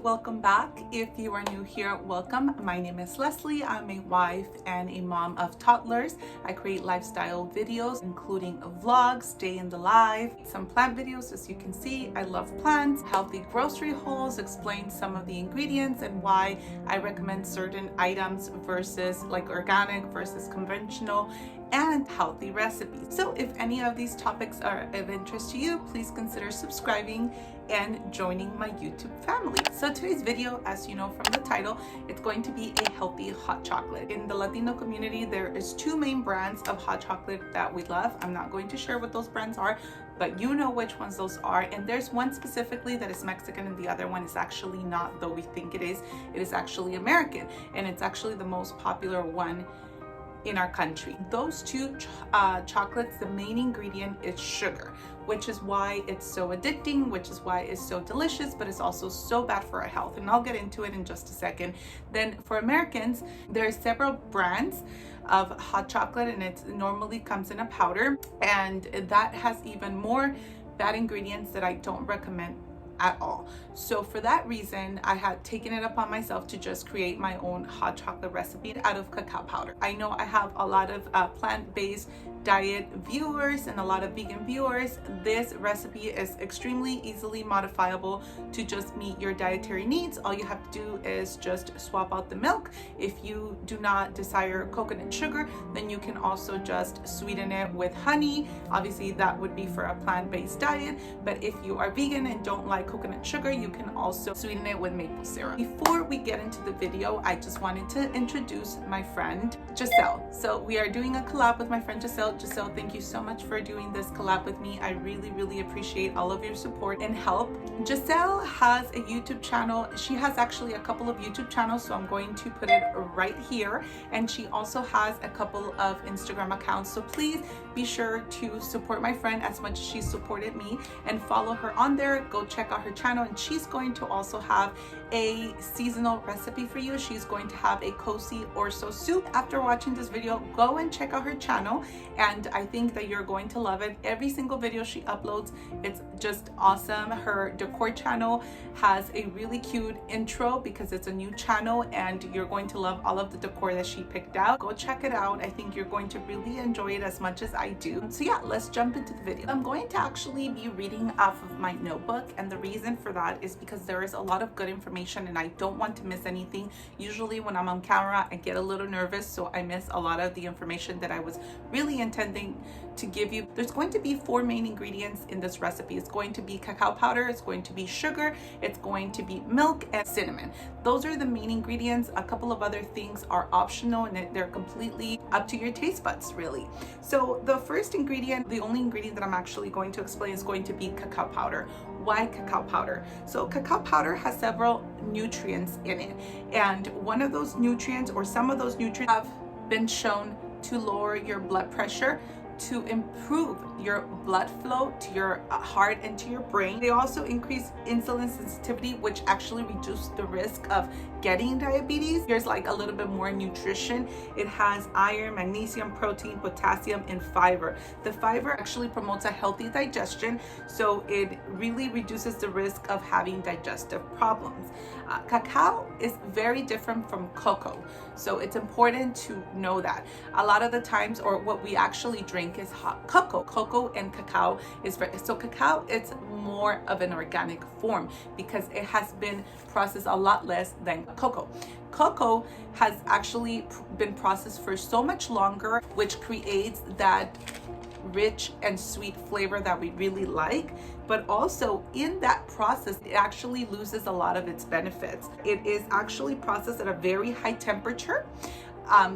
welcome back. If you are new here, welcome. My name is Leslie. I'm a wife and a mom of toddlers. I create lifestyle videos, including vlogs, day in the life, some plant videos. As you can see, I love plants, healthy grocery hauls, explain some of the ingredients and why I recommend certain items versus like organic versus conventional, and healthy recipes. So if any of these topics are of interest to you, please consider subscribing and joining my YouTube family. So today's video, as you know from the title, it's going to be a healthy hot chocolate. In the Latino community, there is two main brands of hot chocolate that we love. I'm not going to share what those brands are, but you know which ones those are. And there's one specifically that is Mexican and the other one is actually not, though we think it is. It is actually American, and it's actually the most popular one in our country. Those two chocolates, the main ingredient is sugar, which is why it's so addicting, which is why it's so delicious, but it's also so bad for our health. And I'll get into it in just a second. Then for Americans, there are several brands of hot chocolate, and it normally comes in a powder, and that has even more bad ingredients that I don't recommend at all. So for that reason, I had taken it upon myself to just create my own hot chocolate recipe out of cacao powder. I know I have a lot of plant-based diet viewers and a lot of vegan viewers. This recipe is extremely easily modifiable to just meet your dietary needs. All you have to do is just swap out the milk. If you do not desire coconut sugar, then you can also just sweeten it with honey. Obviously that would be for a plant-based diet, but if you are vegan and don't like coconut sugar, you can also sweeten it with maple syrup. Before we get into the video, I just wanted to introduce my friend Geizel. So we are doing a collab with my friend Geizel. Geizel, thank you so much for doing this collab with me. I really appreciate all of your support and help. Geizel has a YouTube channel. She has actually a couple of YouTube channels, so I'm going to put it right here. And she also has a couple of Instagram accounts. So please be sure to support my friend as much as she supported me and follow her on there. Go check out her channel, and she's going to also have a seasonal recipe for you. She's going to have a cozy orzo soup. After watching this video, go and check out her channel, and I think that you're going to love it. Every single video she uploads, it's just awesome. Her decor channel has a really cute intro because it's a new channel, and you're going to love all of the decor that she picked out. Go check it out. I think you're going to really enjoy it as much as I do. So yeah, let's jump into the video. I'm going to actually be reading off of my notebook, and the reason for that is because there is a lot of good information and I don't want to miss anything. Usually when I'm on camera, I get a little nervous, so I miss a lot of the information that I was really intending to give you. There's going to be four main ingredients in this recipe. It's going to be cacao powder, it's going to be sugar, it's going to be milk, and cinnamon. Those are the main ingredients. A couple of other things are optional, and they're completely up to your taste buds, really. So the first ingredient, the only ingredient that I'm actually going to explain, is going to be cacao powder. Why cacao powder? So cacao powder has several nutrients in it, and one of those nutrients, or some of those nutrients, have been shown to lower your blood pressure, to improve your blood flow to your heart and to your brain. They also increase insulin sensitivity, which actually reduce the risk of getting diabetes. Here's like a little bit more nutrition. It has iron, magnesium, protein, potassium, and fiber. The fiber actually promotes a healthy digestion, so it really reduces the risk of having digestive problems. Cacao is very different from cocoa, so it's important to know that. A lot of the times, or what we actually drink, is hot cocoa. Cocoa and cacao is very, so cacao, it's more of an organic form because it has been processed a lot less than cocoa. Cocoa has actually been processed for so much longer, which creates that rich and sweet flavor that we really like, but also in that process it actually loses a lot of its benefits. It is actually processed at a very high temperature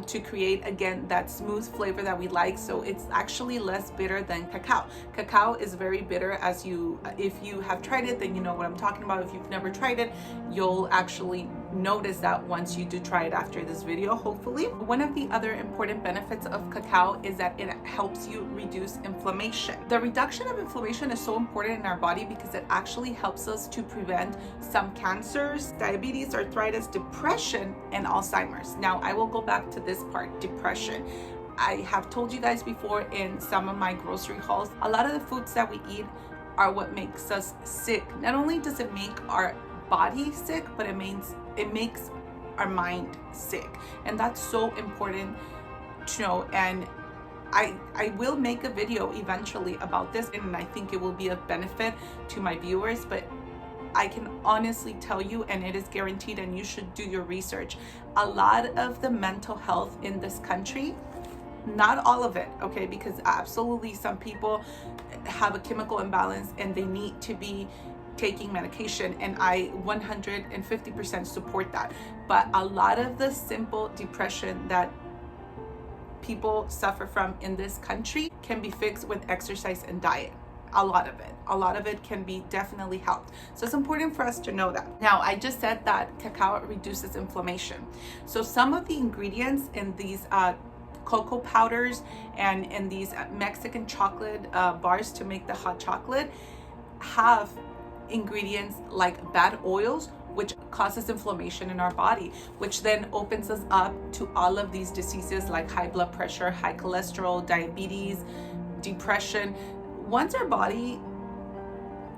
to create, again, that smooth flavor that we like. So it's actually less bitter than cacao. Cacao is very bitter. As if you have tried it, then you know what I'm talking about. If you've never tried it, you'll actually notice that once you do try it after this video, hopefully. One of the other important benefits of cacao is that it helps you reduce inflammation. The reduction of inflammation is so important in our body because it actually helps us to prevent some cancers, diabetes, arthritis, depression, and Alzheimer's. Now, I will go back to this part, depression. I have told you guys before in some of my grocery hauls, a lot of the foods that we eat are what makes us sick. Not only does it make our body sick, but it makes our mind sick. And that's so important to know. And I will make a video eventually about this, and I think it will be of benefit to my viewers, but I can honestly tell you, and it is guaranteed, and you should do your research, a lot of the mental health in this country, not all of it, okay, because absolutely some people have a chemical imbalance and they need to be taking medication, and I 150% support that. But a lot of the simple depression that people suffer from in this country can be fixed with exercise and diet. A lot of it can be definitely helped. So it's important for us to know that. Now, I just said that cacao reduces inflammation. So some of the ingredients in these cocoa powders and in these Mexican chocolate bars to make the hot chocolate have ingredients like bad oils, which causes inflammation in our body, which then opens us up to all of these diseases like high blood pressure, high cholesterol, diabetes, depression. Once our body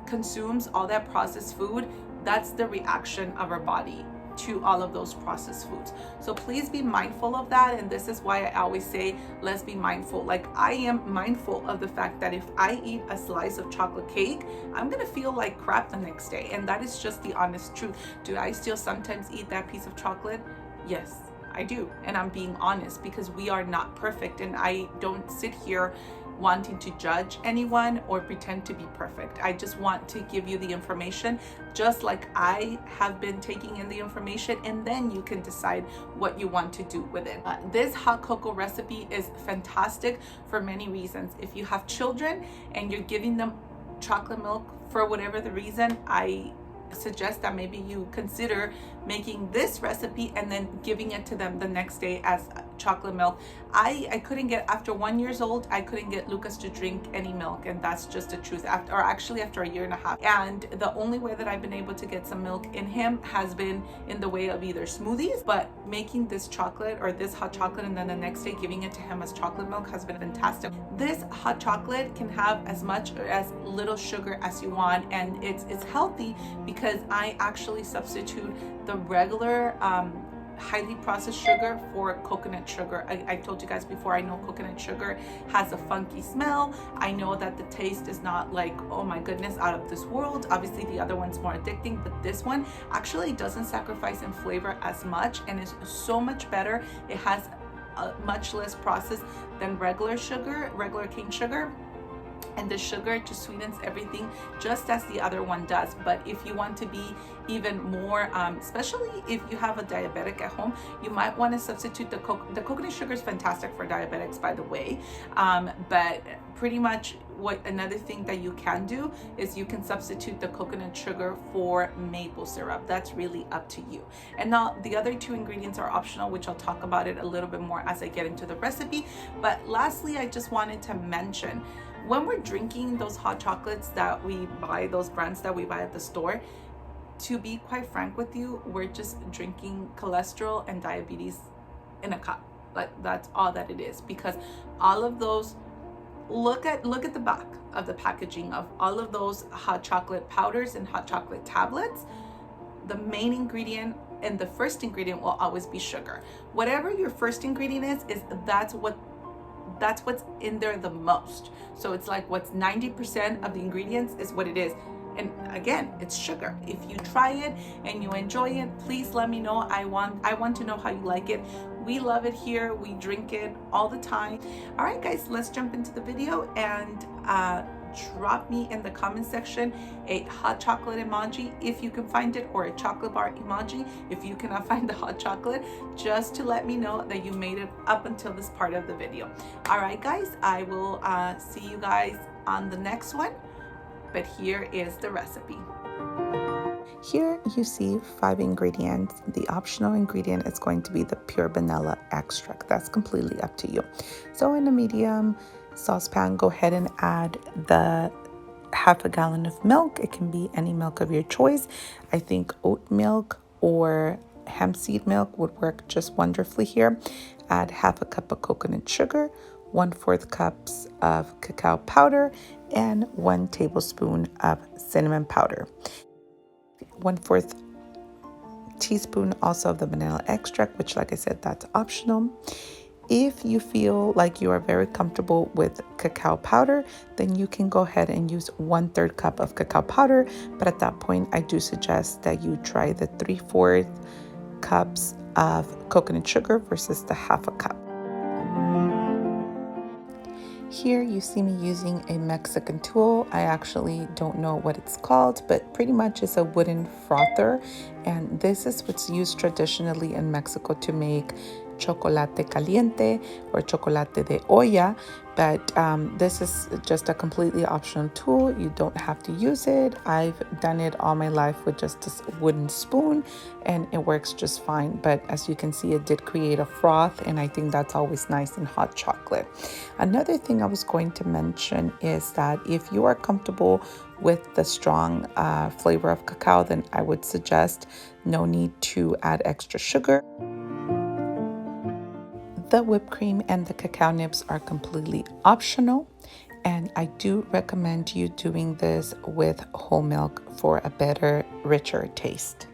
consumes all that processed food, that's the reaction of our body to all of those processed foods. So please be mindful of that. And this is why I always say, let's be mindful. Like, I am mindful of the fact that if I eat a slice of chocolate cake, I'm gonna feel like crap the next day. And that is just the honest truth. Do I still sometimes eat that piece of chocolate? Yes, I do. And I'm being honest, because we are not perfect. And I don't sit here wanting to judge anyone or pretend to be perfect. I just want to give you the information, just like I have been taking in the information, and then you can decide what you want to do with it. This hot cocoa recipe is fantastic for many reasons. If you have children and you're giving them chocolate milk for whatever the reason, I suggest that maybe you consider making this recipe and then giving it to them the next day as chocolate milk. I couldn't get, after 1 year old, I couldn't get Lucas to drink any milk, and that's just the truth. After a year and a half. And the only way that I've been able to get some milk in him has been in the way of either smoothies, but making this chocolate or this hot chocolate and then the next day giving it to him as chocolate milk has been fantastic. This hot chocolate can have as much or as little sugar as you want, and it's healthy because I actually substitute the regular highly processed sugar for coconut sugar. I told you guys before, I know coconut sugar has a funky smell. I know that the taste is not like, oh my goodness, out of this world. Obviously the other one's more addicting, but this one actually doesn't sacrifice in flavor as much and is so much better. It has much less process than regular cane sugar. And the sugar just sweetens everything just as the other one does. But if you want to be even more, especially if you have a diabetic at home, you might want to substitute the coconut sugar is fantastic for diabetics, by the way. But pretty much another thing that you can do is you can substitute the coconut sugar for maple syrup. That's really up to you. And now the other two ingredients are optional, which I'll talk about it a little bit more as I get into the recipe. But lastly, I just wanted to mention, when we're drinking those hot chocolates that we buy, those brands that we buy at the store, to be quite frank with you, we're just drinking cholesterol and diabetes in a cup. Like, that's all that it is, because all of those, look at the back of the packaging of all of those hot chocolate powders and hot chocolate tablets. The main ingredient and the first ingredient will always be sugar. Whatever your first ingredient is that's what's in there the most. So it's like what's 90% of the ingredients is what it is. And again, it's sugar. If you try it and you enjoy it, please let me know. I want to know how you like it. We love it here. We drink it all the time. All right, guys, let's jump into the video, and drop me in the comment section a hot chocolate emoji if you can find it, or a chocolate bar emoji if you cannot find the hot chocolate, just to let me know that you made it up until this part of the video. All right, guys, I will see you guys on the next one, but here is the recipe. Here you see 5 ingredients. The optional ingredient is going to be the pure vanilla extract. That's completely up to you. So in a medium saucepan, go ahead and add the half a gallon of milk. It can be any milk of your choice. I think oat milk or hemp seed milk would work just wonderfully here. Add half a cup of coconut sugar, 1/4 cups of cacao powder, and 1 tablespoon of cinnamon powder. 1/4 teaspoon also of the vanilla extract, which like I said, that's optional. If you feel like you are very comfortable with cacao powder, then you can go ahead and use 1/3 cup of cacao powder. But at that point, I do suggest that you try the 3/4 cups of coconut sugar versus the 1/2 cup. Here you see me using a Mexican tool. I actually don't know what it's called, but pretty much it's a wooden frother. And this is what's used traditionally in Mexico to make chocolate caliente or chocolate de olla. But this is just a completely optional tool. You don't have to use it. I've done it all my life with just this wooden spoon and it works just fine. But as you can see, it did create a froth, and I think that's always nice in hot chocolate. Another thing I was going to mention is that if you are comfortable with the strong flavor of cacao, then I would suggest no need to add extra sugar. The whipped cream and the cacao nibs are completely optional, and I do recommend you doing this with whole milk for a better, richer taste.